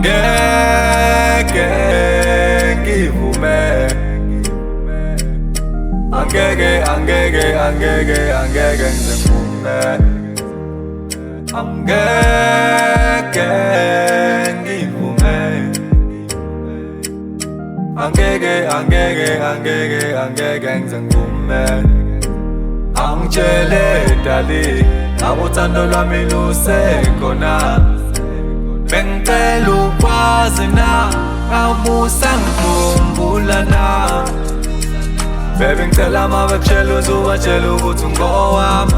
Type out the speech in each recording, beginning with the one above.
Angeke ngivume, angeke ngivume, angeke ngivume, angeke ngivume. Angitshele dali, awuthando lwami lusekhona. Bengicela ukwazi na, awusangikhumbula na. Baby ngicela mabekushela uzubatshela ukuthi ngowami,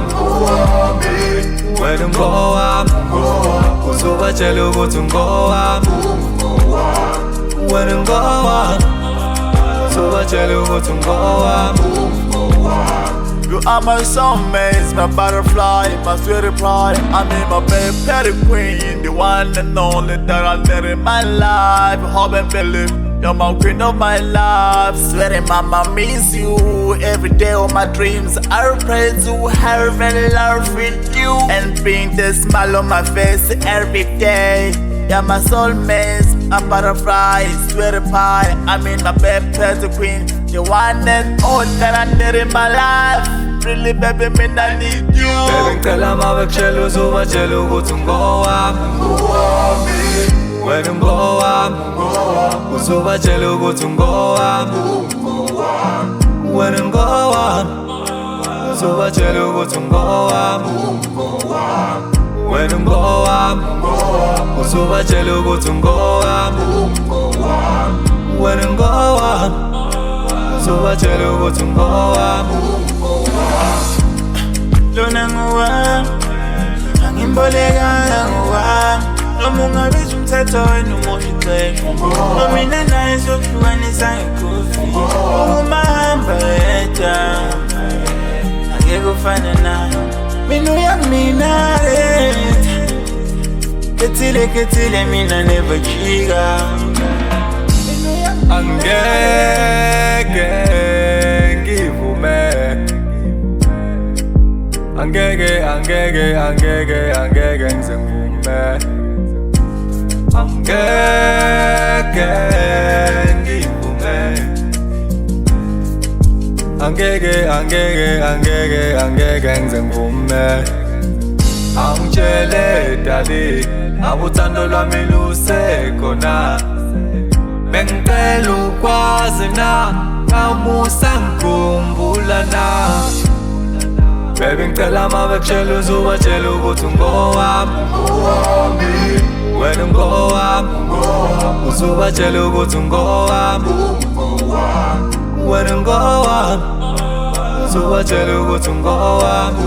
wena ngowami. Uzubatshela ukuthi ngowami, wena ngowami. Uzubatshela ukuthi ngowami. You are my soulmate, my butterfly, my sweetie pie. I mean my baby petty queen, the one and only that I let in my life. Hope and believe you're my queen of my life. Sweetie mama, miss you every day of my dreams. I pray to have and love with you and bring the smile on my face every day. You're my soulmate, my butterfly, sweetie pie. I mean my baby petty queen, the one and only that I need in my life. Really baby, me I need you. Baby ngicela mabekushela uzubatshela ukuthi ngowami, wena ngowami. Uzubatshela ukuthi ngowami, wena ngowami. Uzubatshela ukuthi ngowami, wena ngowami. Uzubatshela ukuthi ngowami, wena ngowami. Uzubatshela ukuthi ngowami. Lona ngowami, angimbolekanga ngowami. Noma ungabiza umthetho wena umusha ixesha, nomina naye sokuhlukanisa ngekhofi. Ungumahamba wedwa, angeke ufane naye. Mina uyamina kethile mina never jika. Angeke ngivume, angeke ngivume, angeke ngivume, angeke ngivume. Angitshele dali, awuthando lwami lusekhona. Bengicela ukwazi na, awusangikhumbula na. Baby ngicela mabekushela uzubatshela ukuthi ngowami, wena ngowami. Uzubatshela ukuthi ngowami, wena ngowami. Uzubatshela ukuthi ngowami.